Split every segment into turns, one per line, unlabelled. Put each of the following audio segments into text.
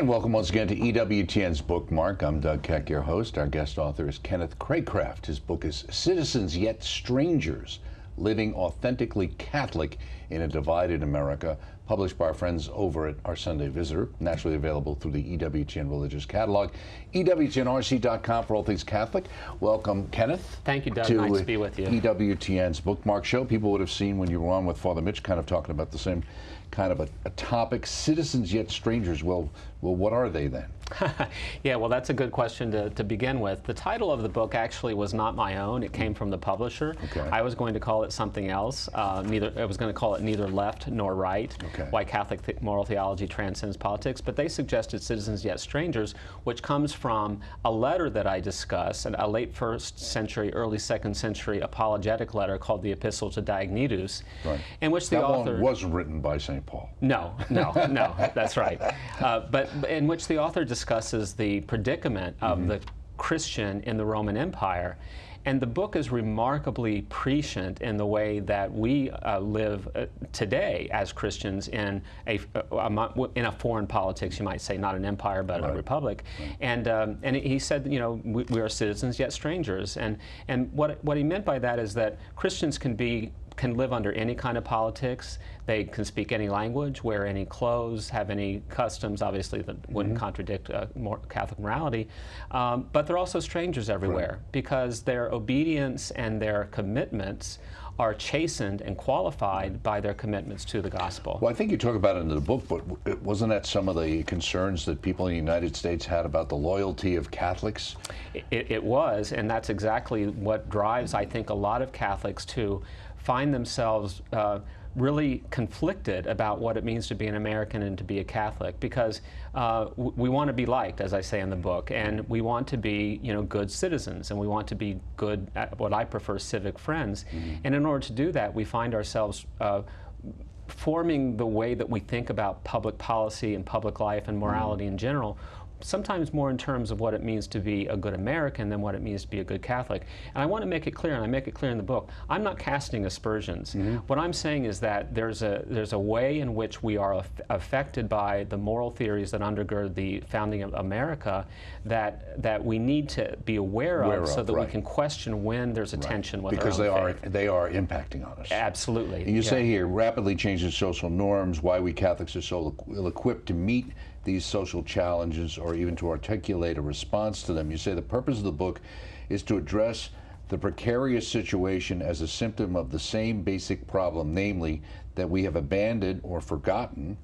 And welcome once again to EWTN's Bookmark. I'm Doug Keck, your host. Our guest author is Kenneth Craycraft. His book is Citizens Yet Strangers, Living Authentically Catholic in a Divided America, published by our friends over at Our Sunday Visitor, naturally available through the EWTN Religious Catalog, EWTNRC.com for all things Catholic. Welcome, Kenneth.
Thank you, Doug. Nice to be with you.
EWTN's Bookmark show. People would have seen when you were on with Father Mitch kind of talking about the same kind of a topic, Citizens Yet Strangers. Well, what are they then?
Yeah, well, that's a good question to begin with. The title of the book actually was not my own. It came from the publisher.
Okay.
I was going to call it something else. I was going to call it Neither Left Nor Right,
Okay.
Why Catholic Moral Theology Transcends Politics, but they suggested Citizens Yet Strangers, which comes from a letter that I discuss, a late 1st century, early 2nd century apologetic letter called the Epistle to Diognetus,
Right.
in which the
that
author...
one wasn't written by St. Paul.
No, that's right. But in which the author discusses the predicament of the Christian in the Roman Empire. And the book is remarkably prescient in the way that we live today as Christians in a foreign politics, you might say, not an empire but a republic. Right. And he said, you know, we are citizens yet strangers. And what he meant by that is that Christians can live under any kind of politics. They can speak any language, wear any clothes, have any customs, obviously that wouldn't contradict more Catholic morality, but they're also strangers everywhere because their obedience and their commitments are chastened and qualified by their commitments to the gospel.
Well, I think you talk about it in the book, but wasn't that some of the concerns that people in the United States had about the loyalty of Catholics?
It was, and that's exactly what drives, I think, a lot of Catholics to find themselves really conflicted about what it means to be an American and to be a Catholic, because we want to be liked, as I say in the book, and we want to be, you know, good citizens, and we want to be good, what I prefer, civic friends. And in order to do that, we find ourselves forming the way that we think about public policy and public life and morality in general, sometimes more in terms of what it means to be a good American than what it means to be a good Catholic. And I want to make it clear, and I make it clear in the book, I'm not casting aspersions. What I'm saying is that there's a way in which we are affected by the moral theories that undergird the founding of America that we need to be aware of so that we can question when there's a tension with
because
our own faith.
they are impacting on us.
Absolutely.
And you say here, rapidly changing social norms, why we Catholics are so ill-equipped to meet these social challenges or even to articulate a response to them. You say the purpose of the book is to address the precarious situation as a symptom of the same basic problem, namely that we have abandoned or forgotten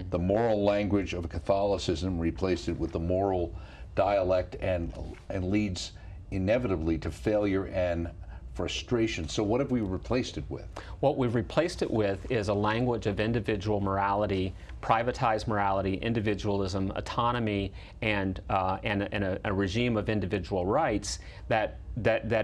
the moral language of Catholicism, replaced it with the moral dialect, and leads inevitably to failure and frustration. So what have we replaced it with?
What we've replaced it with is a language of individual morality, privatized morality, individualism, autonomy, and a regime of individual rights that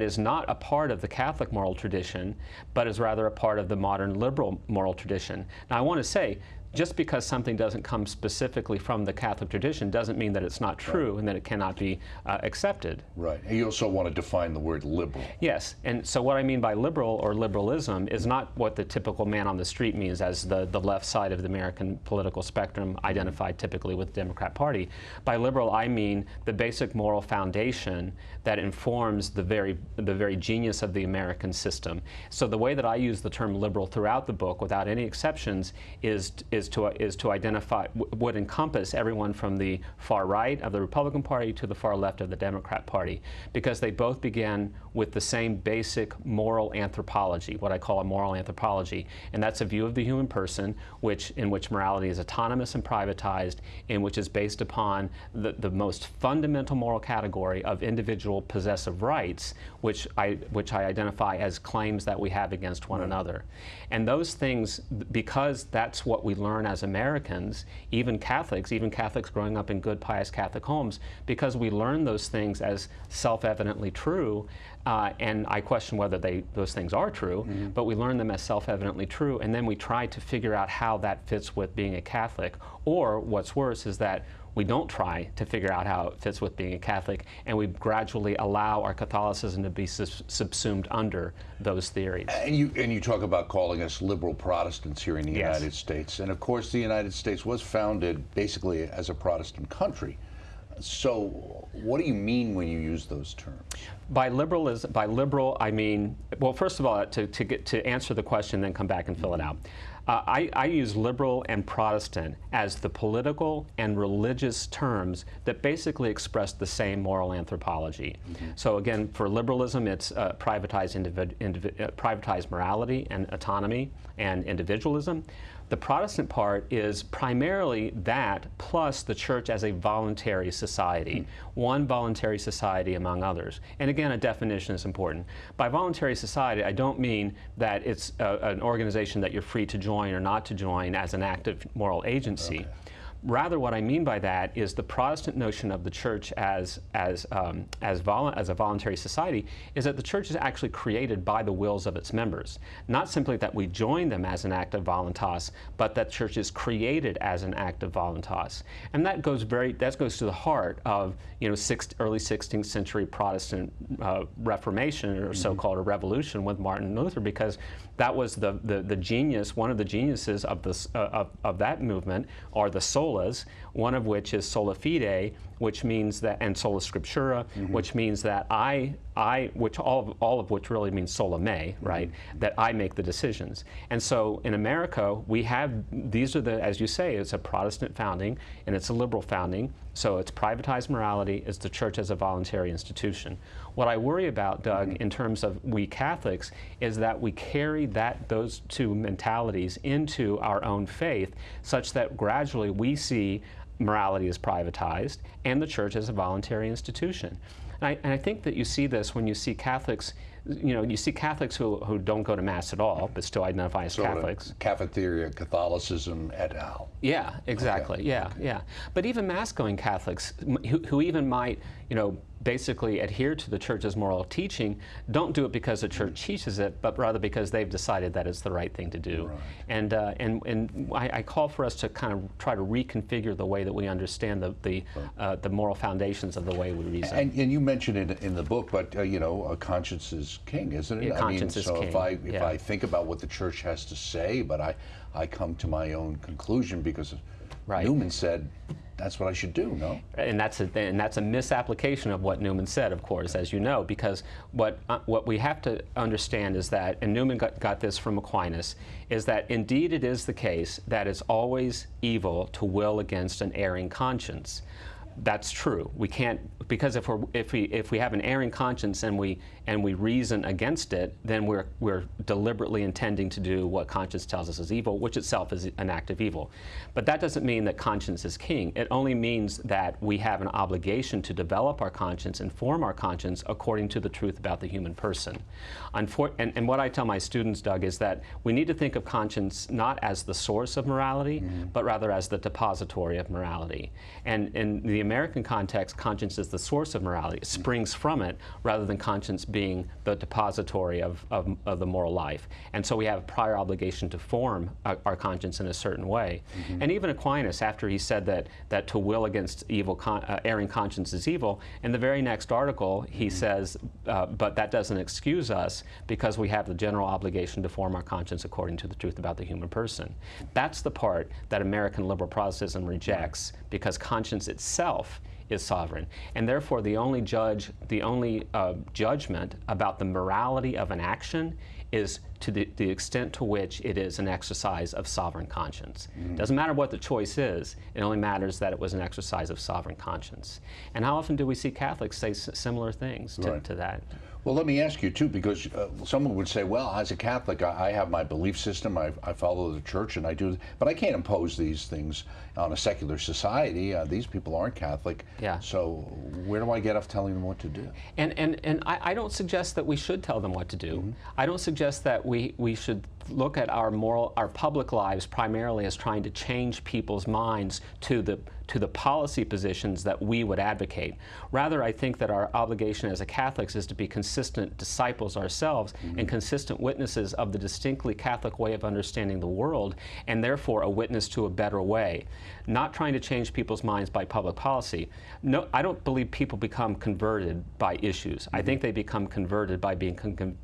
is not a part of the Catholic moral tradition, but is rather a part of the modern liberal moral tradition. Now, I want to say, just because something doesn't come specifically from the Catholic tradition doesn't mean that it's not true and that it cannot be accepted.
Right. And you also want to define the word liberal.
Yes. And so what I mean by liberal or liberalism is not what the typical man on the street means as the left side of the American political spectrum, identified typically with the Democrat Party. By liberal, I mean the basic moral foundation that informs the very genius of the American system. So the way that I use the term liberal throughout the book, without any exceptions, is to identify, would encompass everyone from the far right of the Republican Party to the far left of the Democrat Party, because they both begin with the same basic moral anthropology, what I call a moral anthropology, and that's a view of the human person in which morality is autonomous and privatized, in which is based upon the most fundamental moral category of individual possessive rights, which I identify as claims that we have against one another. And those things, because that's what we learn as Americans, even Catholics growing up in good, pious Catholic homes, because we learn those things as self-evidently true, and I question whether those things are true, but we learn them as self-evidently true, and then we try to figure out how that fits with being a Catholic. Or what's worse is that we don't try to figure out how it fits with being a Catholic, and we gradually allow our Catholicism to be subsumed under those theories.
And you talk about calling us liberal Protestants here in the
Yes.
United States, and of course the United States was founded basically as a Protestant country. So what do you mean when you use those terms?
By liberal, I mean, well, first of all, to answer the question, then come back and fill it out. I use liberal and Protestant as the political and religious terms that basically express the same moral anthropology. So again, for liberalism, it's privatized morality and autonomy and individualism. The Protestant part is primarily that plus the church as a voluntary society, one voluntary society among others. And again, a definition is important. By voluntary society, I don't mean that it's an organization that you're free to join or not to join as an active moral agency.
Okay.
Rather, what I mean by that is the Protestant notion of the church as a voluntary society is that the church is actually created by the wills of its members. Not simply that we join them as an act of voluntas, but that church is created as an act of voluntas. And that goes to the heart of early 16th century Protestant Reformation, or so-called a revolution with Martin Luther, because that was the genius, one of the geniuses of that movement, are the solas, one of which is sola fide, which means that, and sola scriptura, which means that which all of which really means sola me, right? That I make the decisions. And so in America, we have, these are as you say, it's a Protestant founding and it's a liberal founding. So it's privatized morality, it's the church as a voluntary institution. What I worry about, Doug, in terms of we Catholics, is that we carry those two mentalities into our own faith, such that gradually we see morality as privatized and the church as a voluntary institution. And I think that you see this when you see Catholics, you see Catholics who don't go to Mass at all, but still identify as Catholics.
Cafeteria Catholicism et al.
Yeah, exactly. Okay. Yeah, okay. Yeah. But even Mass-going Catholics who even might, basically adhere to the church's moral teaching, don't do it because the church teaches it, but rather because they've decided that it's the right thing to do. Right. And I call for us to kind of try to reconfigure the way that we understand the moral foundations of the way we reason.
And you mentioned it in the book, but a conscience is king, isn't it?
Yeah, conscience is king.
If I think about what the church has to say, but I come to my own conclusion because Newman said that's what I should do, no?
And that's a misapplication of what Newman said, of course, as you know, because what we have to understand is that, and Newman got this from Aquinas, is that indeed it is the case that it's always evil to will against an erring conscience. That's true. We can't, because if we have an erring conscience and we reason against it, then we're deliberately intending to do what conscience tells us is evil, which itself is an act of evil. But that doesn't mean that conscience is king. It only means that we have an obligation to develop our conscience and form our conscience according to the truth about the human person. And what I tell my students, Doug, is that we need to think of conscience not as the source of morality, but rather as the depository of morality. And in the American context, conscience is the source of morality. It springs from it, rather than conscience being the depository of the moral life. And so we have a prior obligation to form our conscience in a certain way. And even Aquinas, after he said that to will against evil, erring conscience is evil, in the very next article he says, but that doesn't excuse us because we have the general obligation to form our conscience according to the truth about the human person. That's the part that American liberal Protestantism rejects, because conscience itself is sovereign, and therefore the only judgment about the morality of an action is to the extent to which it is an exercise of sovereign conscience. It doesn't matter what the choice is, it only matters that it was an exercise of sovereign conscience. And how often do we see Catholics say similar things to that?
Well, let me ask you, too, because someone would say, well, as a Catholic, I have my belief system, I follow the church, and I do, but I can't impose these things on a secular society. These people aren't Catholic.
Yeah.
So where do I get off telling them what to do?
And I don't suggest that we should tell them what to do. I don't suggest that we should look at our public lives primarily as trying to change people's minds to the policy positions that we would advocate. Rather, I think that our obligation as a Catholics is to be consistent disciples ourselves and consistent witnesses of the distinctly Catholic way of understanding the world, and therefore a witness to a better way. Not trying to change people's minds by public policy. No, I don't believe people become converted by issues. I think they become converted by being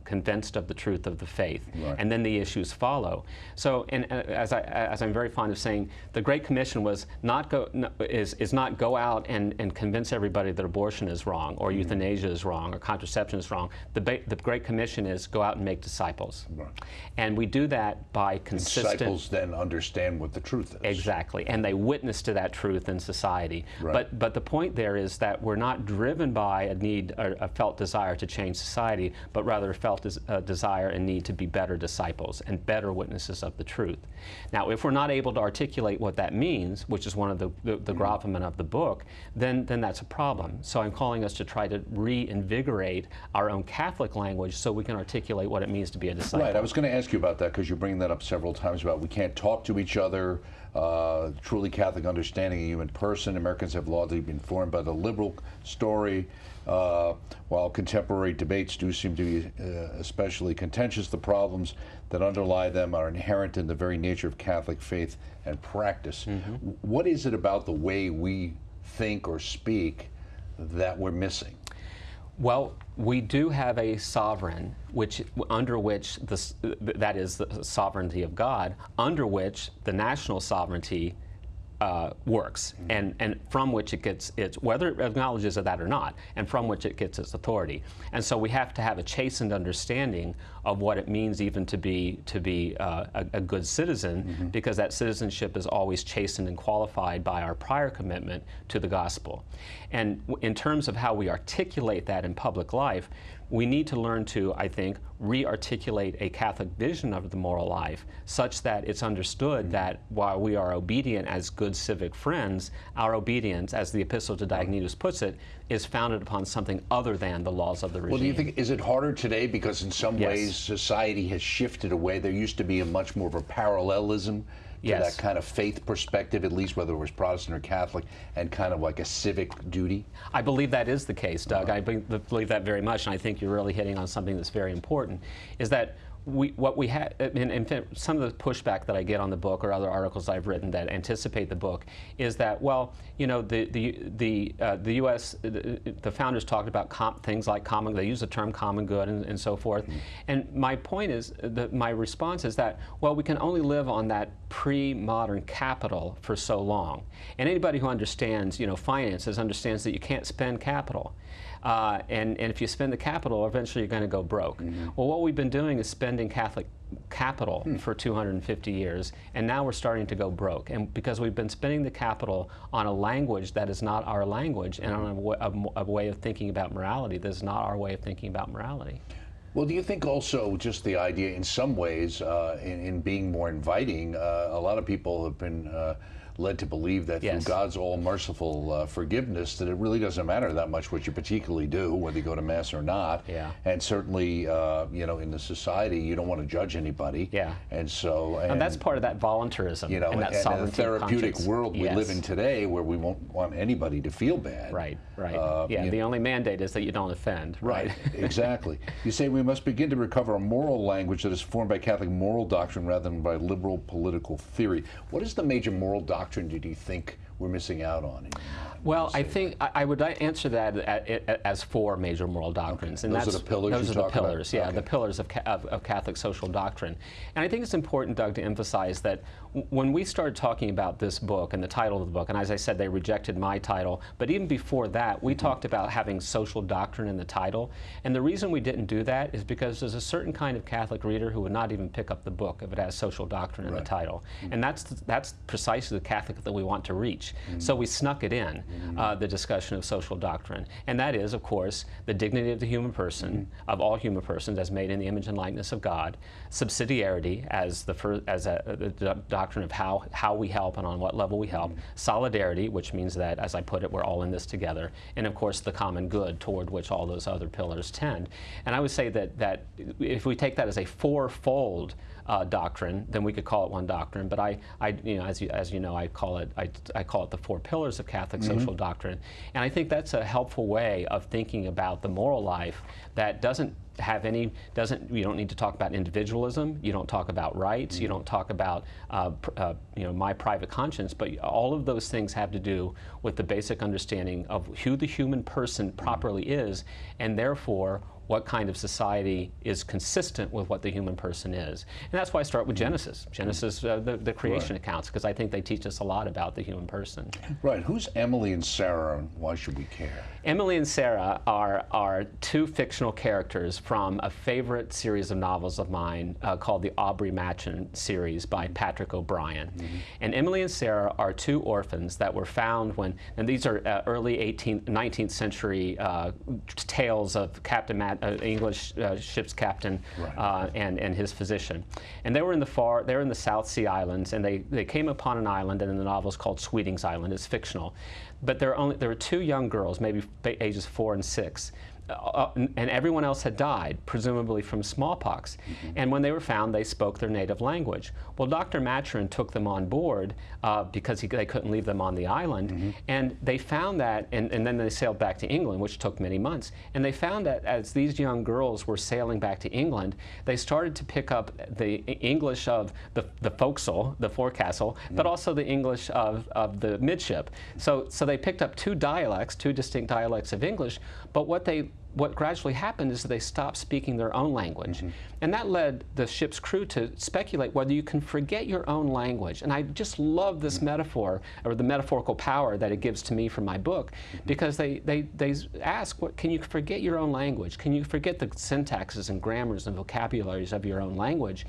convinced of the truth of the faith, and then the issues follow. So, and as I'm very fond of saying, the Great Commission was not not go out and convince everybody that abortion is wrong, or euthanasia is wrong, or contraception is wrong. The Great Commission is go out and make disciples, and we do that by consistent.
Disciples then understand what the truth is.
Exactly, and they witness to that truth in society. But the point there is that we're not driven by a need, or a felt desire to change society, but rather a felt desire and need to be better disciples and better witnesses of the truth. Now, if we're not able to articulate what that means, which is one of the gravamen of the book, then that's a problem. So I'm calling us to try to reinvigorate our own Catholic language so we can articulate what it means to be a disciple.
Right, I was going to ask you about that because you're bringing that up several times about we can't talk to each other. Truly Catholic understanding of human person. Americans have largely been formed by the liberal story, while contemporary debates do seem to be especially contentious. The problems that underlie them are inherent in the very nature of Catholic faith and practice. What is it about the way we think or speak that we're missing?
Well, we do have a sovereign, under which that is the sovereignty of God, under which the national sovereignty works, and from which it gets whether it acknowledges that or not, and from which it gets its authority. And so we have to have a chastened understanding of what it means even to be a good citizen, because that citizenship is always chastened and qualified by our prior commitment to the gospel. And in terms of how we articulate that in public life, we need to learn to, I think, re-articulate a Catholic vision of the moral life such that it's understood that while we are obedient as good civic friends, our obedience, as the Epistle to Diognetus puts it, is founded upon something other than the laws of the regime.
Well, do you think, is it harder today because in some ways society has shifted away? There used to be a much more of a parallelism to that kind of faith perspective, at least whether it was Protestant or Catholic, and kind of like a civic duty? I
believe that is the case, Doug. I believe that very much, and I think you're really hitting on something that's very important, is that what we have, in fact, some of the pushback that I get on the book or other articles I've written that anticipate the book is that, well, you know, the U.S., the founders talked about things like common, they use the term common good and so forth. And my point is, my response is that, well, we can only live on that pre-modern capital for so long. And anybody who understands, you know, finances understands that you can't spend capital. And if you spend the capital, eventually you're going to go broke. Well, what we've been doing is spending Catholic capital for 250 years, and now we're starting to go broke. And because we've been spending the capital on a language that is not our language, and on a way of thinking about morality that is not our way of thinking about morality.
Well, do you think also just the idea in some ways, in being more inviting, a lot of people have been led to believe that through God's all-merciful forgiveness, that it really doesn't matter that much what you particularly do, whether you go to Mass or not. And certainly, you know, in the society, you don't want to judge anybody. And so...
And that's part of that voluntarism,
you know,
and that sovereignty
the therapeutic
conscience.
world we live in today, where we won't want anybody to feel bad.
The only mandate is that you don't offend.
Exactly. You say we must begin to recover a moral language that is formed by Catholic moral doctrine rather than by liberal political theory. What is the major moral doctrine do you think we're missing out on?
Well, I think I would answer that as four major moral doctrines. And
those are the pillars.
Those are the pillars, the pillars of Catholic social doctrine. And I think it's important, Doug, to emphasize that when we started talking about this book and the title of the book, and as I said, they rejected my title, but even before that, we talked about having social doctrine in the title. And the reason we didn't do that is because there's a certain kind of Catholic reader who would not even pick up the book if it has social doctrine in the title. And that's precisely the Catholic that we want to reach. speech. So we snuck it in, the discussion of social doctrine. And that is, of course, the dignity of the human person, of all human persons as made in the image and likeness of God, subsidiarity as the doctrine of how we help and on what level we help, solidarity, which means that, as I put it, we're all in this together, and of course the common good toward which all those other pillars tend. And I would say that if we take that as a fourfold doctrine, then we could call it one doctrine. But as you know, I call it the four pillars of Catholic social doctrine. And I think that's a helpful way of thinking about the moral life that you don't need to talk about individualism, you don't talk about rights, you don't talk about my private conscience, but all of those things have to do with the basic understanding of who the human person properly is, and therefore what kind of society is consistent with what the human person is. And that's why I start with Genesis. Genesis, the creation accounts, because I think they teach us a lot about the human person.
Right. Who's Emily and Sarah, and why should we care?
Emily and Sarah are two fictional characters from a favorite series of novels of mine called the Aubrey Machen series by Patrick O'Brien. And Emily and Sarah are two orphans that were found and these are early 19th century tales of English ship's captain and his physician. And they were in the South Sea Islands, and they came upon an island, and in the novel it's called Sweeting's Island. It's fictional. But there were two young girls, maybe ages 4 and 6, and everyone else had died, presumably from smallpox. And when they were found, they spoke their native language. Well, Dr. Maturin took them on board because they couldn't leave them on the island. And they found that, and then they sailed back to England, which took many months. And they found that as these young girls were sailing back to England, they started to pick up the English of the forecastle, but also the English of the midship. So they picked up two distinct dialects of English, but what gradually happened is that they stopped speaking their own language. And that led the ship's crew to speculate whether you can forget your own language. And I just love this metaphor, or the metaphorical power that it gives to me from my book, because they ask, can you forget your own language? Can you forget the syntaxes and grammars and vocabularies of your own language?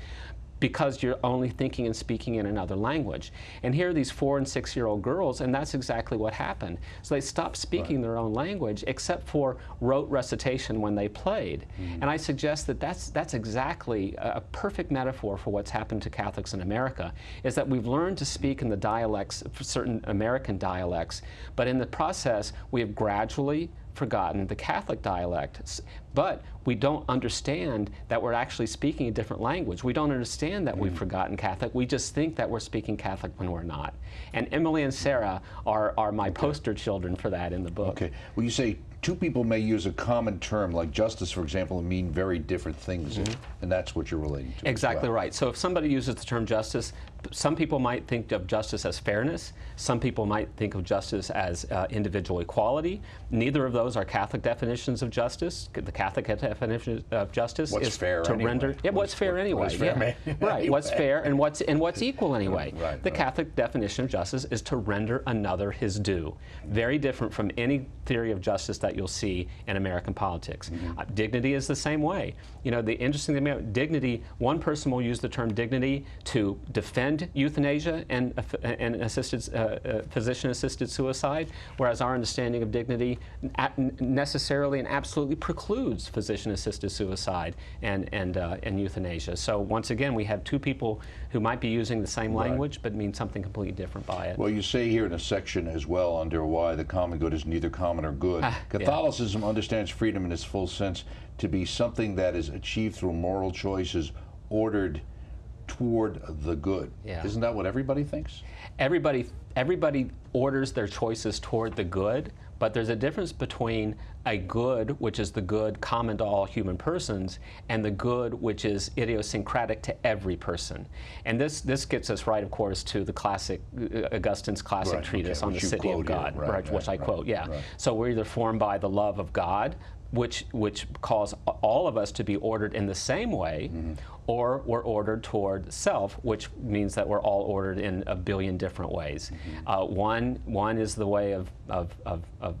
Because you're only thinking and speaking in another language. And here are these 4- and 6-year-old girls, and that's exactly what happened. So they stopped speaking their own language, except for rote recitation when they played. And I suggest that that's exactly a perfect metaphor for what's happened to Catholics in America, is that we've learned to speak in the dialects, certain American dialects, but in the process, we have gradually forgotten the Catholic dialect, but we don't understand that we're actually speaking a different language. We don't understand that we've forgotten Catholic. We just think that we're speaking Catholic when we're not. And Emily and Sarah are my poster children for that in the book.
Okay. Well, you say two people may use a common term, like justice, for example, and mean very different things, and that's what you're relating to.
Exactly right. So if somebody uses the term justice, some people might think of justice as fairness. Some people might think of justice as individual equality. Neither of those are Catholic definitions of justice. The Catholic definition of justice is
fair
to
anyway?
render. Yeah, what's fair anyway?
What's fair
Right. What's fair and what's equal anyway? The
Right.
Catholic definition of justice is to render another his due. Very different from any theory of justice that you'll see in American politics. Dignity is the same way. You know, the interesting thing about dignity, one person will use the term dignity to defend euthanasia and physician-assisted suicide, whereas our understanding of dignity necessarily and absolutely precludes physician-assisted suicide and euthanasia. So once again, we have two people who might be using the same language but mean something completely different by it.
Well, you say here in a section as well under why the common good is neither common or good. Catholicism understands freedom in its full sense to be something that is achieved through moral choices ordered toward the good. Isn't that what everybody thinks?
Everybody orders their choices toward the good, but there's a difference between a good, which is the good common to all human persons, and the good which is idiosyncratic to every person. And this gets us right, of course, to the classic, Augustine's classic treatise on the city of God, which I quote, So we're either formed by the love of God, which calls all of us to be ordered in the same way, or we're ordered toward self, which means that we're all ordered in a billion different ways. One is the way of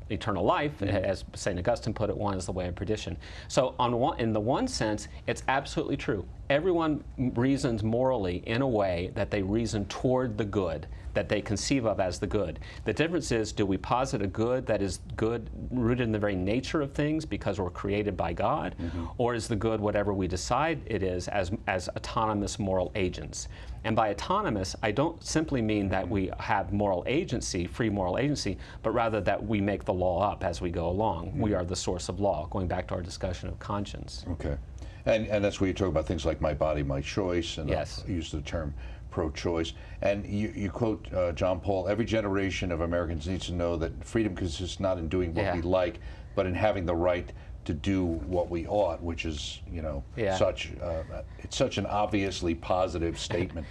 eternal life, as St. Augustine put it. One is the way of perdition. So in the one sense, it's absolutely true. Everyone reasons morally in a way that they reason toward the good, that they conceive of as the good. The difference is, do we posit a good that is good rooted in the very nature of things because we're created by God, or is the good whatever we decide it is as autonomous moral agents? And by autonomous, I don't simply mean that we have moral agency, free moral agency, but rather that we make the law up as we go along. We are the source of law, going back to our discussion of conscience.
Okay. And that's where you talk about things like my body, my choice, and
Yes.
use the term pro-choice. And you quote John Paul, every generation of Americans needs to know that freedom consists not in doing what we like, but in having the right to do what we ought, which is, it's such an obviously positive statement.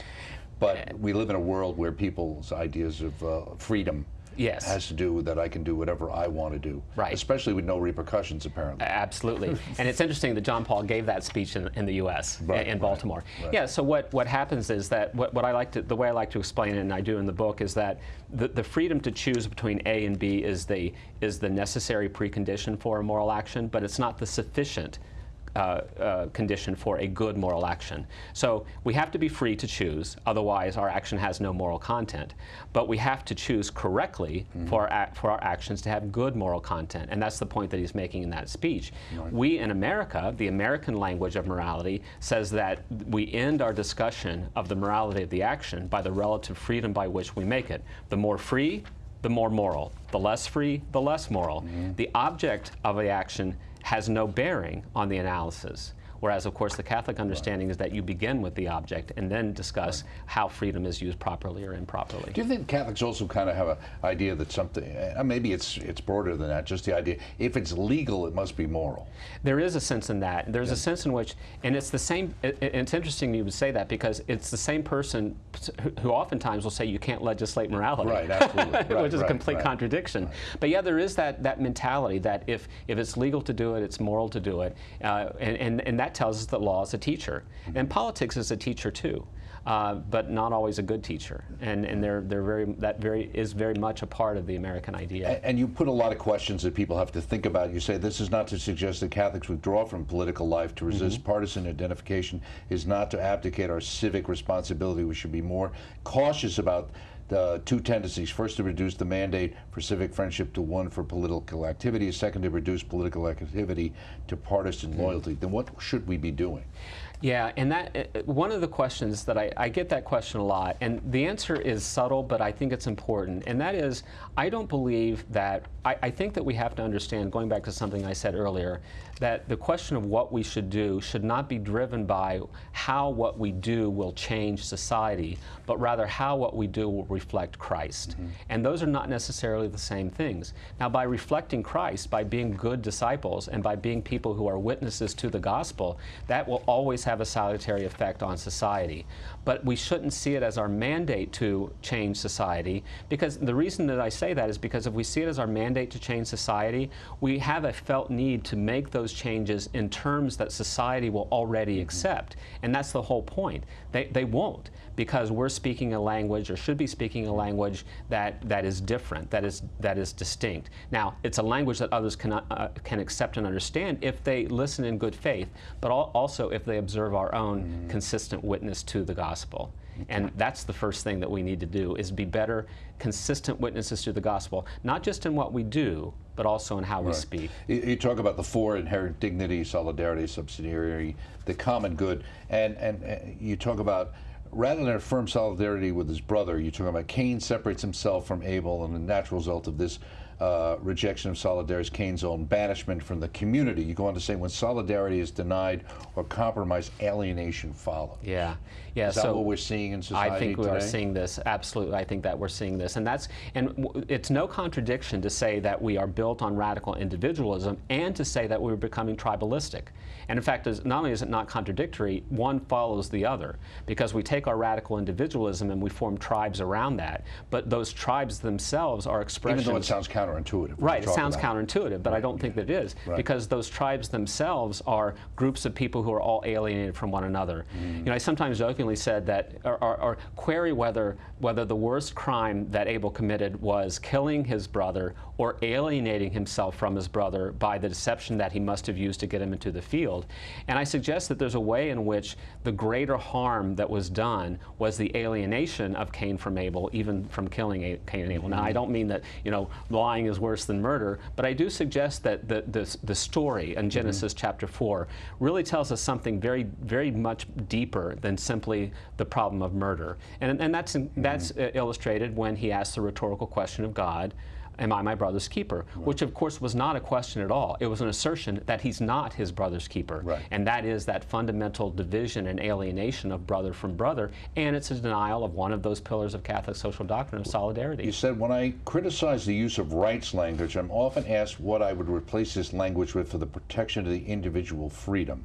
But we live in a world where people's ideas of freedom has to do with that I can do whatever I want to do, especially with no repercussions, apparently.
Absolutely. And it's interesting that John Paul gave that speech in the U.S., in Baltimore. Yeah, so what happens is that the way I like to explain it, and I do in the book, is that the freedom to choose between A and B is the necessary precondition for a moral action, but it's not the sufficient condition for a good moral action. So we have to be free to choose, otherwise our action has no moral content. But we have to choose correctly for our actions to have good moral content, and that's the point that he's making in that speech. We in America, the American language of morality says that we end our discussion of the morality of the action by the relative freedom by which we make it. The more free, the more moral. The less free, the less moral. The object of the action has no bearing on the analysis. Whereas, of course, the Catholic understanding is that you begin with the object and then discuss how freedom is used properly or improperly.
Do you think Catholics also kind of have an idea that something, maybe it's broader than that, just the idea, if it's legal, it must be moral?
There is a sense in that. There's a sense in which, and it's the same, it's interesting you would say that, because it's the same person who oftentimes will say you can't legislate morality.
Right, absolutely.
Which is a complete contradiction. But yeah, there is that mentality that if it's legal to do it, it's moral to do it. And that tells us that law is a teacher. And politics is a teacher too. But not always a good teacher, and that is very much a part of the American idea.
And you put a lot of questions that people have to think about. You say this is not to suggest that Catholics withdraw from political life. To resist partisan identification is not to abdicate our civic responsibility. We should be more cautious about the two tendencies. First, to reduce the mandate for civic friendship to one for political activity. Second, to reduce political activity to partisan loyalty. Then what should we be doing?
Yeah, and that one of the questions that I get that question a lot, and the answer is subtle, but I think it's important, and that is, I don't believe that, I think that we have to understand, going back to something I said earlier, that the question of what we should do should not be driven by how what we do will change society, but rather how what we do will reflect Christ. And those are not necessarily the same things. Now, by reflecting Christ, by being good disciples, and by being people who are witnesses to the gospel, that will always have a salutary effect on society. But we shouldn't see it as our mandate to change society, because the reason that I say that is because if we see it as our mandate to change society, we have a felt need to make those changes in terms that society will already accept. And that's the whole point. They won't, because we're speaking a language, or should be speaking a language that is different, that is distinct. Now, it's a language that others can accept and understand if they listen in good faith, but also if they observe our own consistent witness to the gospel. And that's the first thing that we need to do, is be better, consistent witnesses to the gospel, not just in what we do, but also in how we speak.
You talk about the four inherent dignity, solidarity, subsidiarity, the common good, and you talk about, rather than affirm solidarity with his brother, you talk about Cain separates himself from Abel, and the natural result of this rejection of solidarity is Cain's own banishment from the community. You go on to say, when solidarity is denied or compromised, alienation follows.
Yeah.
Is that what we're seeing in society today?
I think we are seeing this, absolutely. I think that we're seeing this. And it's no contradiction to say that we are built on radical individualism and to say that we're becoming tribalistic. And in fact, not only is it not contradictory, one follows the other, because we take our radical individualism and we form tribes around that. But those tribes themselves are expressions.
Even though it sounds counterintuitive. counterintuitive.
Right, it sounds counterintuitive, but I don't think that it is, because those tribes themselves are groups of people who are all alienated from one another. You know, I sometimes jokingly said that, or query whether the worst crime that Abel committed was killing his brother or alienating himself from his brother by the deception that he must have used to get him into the field. And I suggest that there's a way in which the greater harm that was done was the alienation of Cain from Abel, even from killing Cain and Abel. Now, I don't mean that, you know, lying is worse than murder, but I do suggest that the story in Genesis chapter 4 really tells us something very, very much deeper than simply the problem of murder. And that's illustrated when he asks the rhetorical question of God, am I my brother's keeper? Which, of course, was not a question at all. It was an assertion that he's not his brother's keeper. And that is that fundamental division and alienation of brother from brother, and it's a denial of one of those pillars of Catholic social doctrine of solidarity.
You said, when I criticize the use of rights language, I'm often asked what I would replace this language with for the protection of the individual freedom.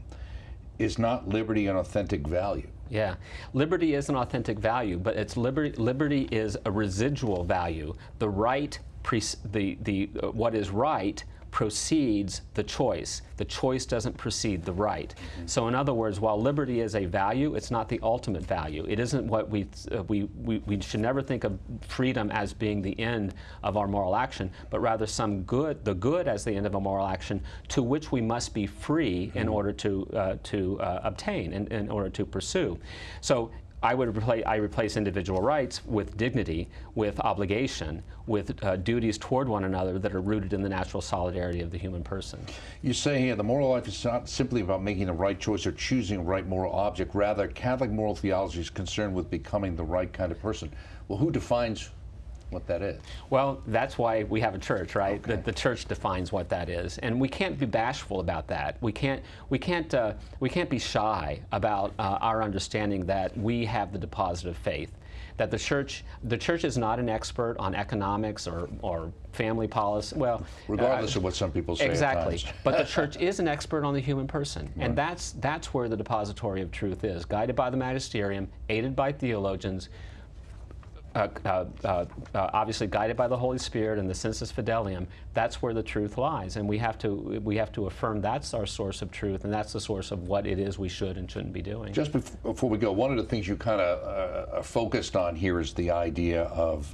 Is not liberty an authentic value?
Yeah, liberty is an authentic value, but it's liberty is a residual value. The right, what is right precedes the choice. The choice doesn't precede the right. So in other words, while liberty is a value, it's not the ultimate value. It isn't what we should never think of freedom as being the end of our moral action, but rather the good as the end of a moral action, to which we must be free in order to obtain, in order to pursue. So I replace individual rights with dignity, with obligation, with duties toward one another that are rooted in the natural solidarity of the human person.
You say here the moral life is not simply about making the right choice or choosing a right moral object. Rather, Catholic moral theology is concerned with becoming the right kind of person. Well, who defines what that is?
Well, that's why we have a church, right?
Okay.
The church defines what that is, and we can't be bashful about that. We can't be shy about our understanding that we have the deposit of faith. That the church is not an expert on economics or family policy. Well,
regardless of what some people say.
Exactly.
At times.
But the church is an expert on the human person, and that's where the depository of truth is, guided by the magisterium, aided by theologians. Obviously guided by the Holy Spirit and the sensus fidelium. That's where the truth lies, and we have to affirm that's our source of truth, and that's the source of what it is we should and shouldn't be doing.
Just before we go, one of the things you kind of focused on here is the idea of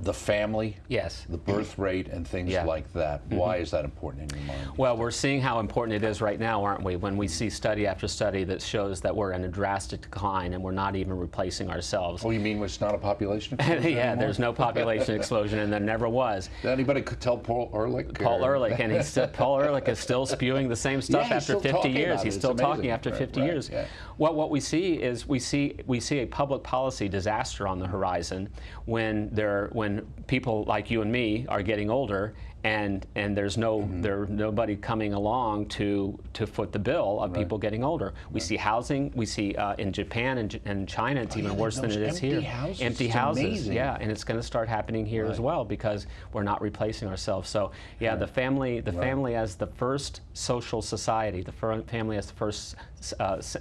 the family, the birth rate, and things like that. Why is that important in your mind?
Well, we're seeing how important it is right now, aren't we? When we see study after study that shows that we're in a drastic decline and we're not even replacing ourselves.
Oh, you mean it's not a population explosion
Yeah,
anymore?
There's no population explosion, and there never was.
Did anybody could tell Paul Ehrlich?
Paul Ehrlich, and Paul Ehrlich is still spewing the same stuff after 50 years. He's still talking after 50 years. Yeah. Well, what we see is we see a public policy disaster on the horizon when people like you and me are getting older, and there's nobody coming along to foot the bill of people getting older. We see housing. We see in Japan and China it's even worse than it is here. Empty houses.
Amazing.
Yeah, and it's going to start happening here as well because we're not replacing ourselves. So yeah, the family as the first social society, the family as the first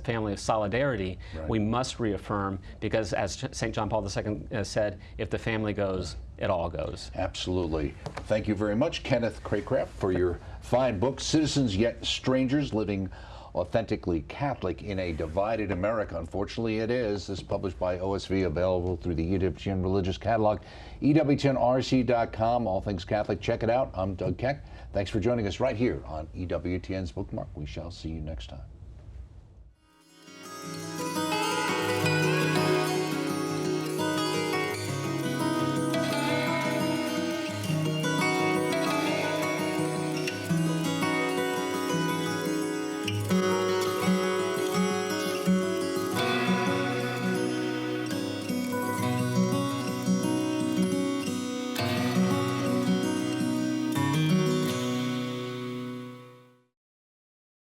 family of solidarity, we must reaffirm, because as St. John Paul II said, if the family goes, it all goes.
Absolutely. Thank you very much, Kenneth Craycraft, for your fine book, Citizens Yet Strangers, Living Authentically Catholic in a Divided America. Unfortunately, it is. This is published by OSV, available through the Ewtn Religious Catalog, EWTNRC.com, all things Catholic. Check it out. I'm Doug Keck. Thanks for joining us right here on EWTN's Bookmark. We shall see you next time.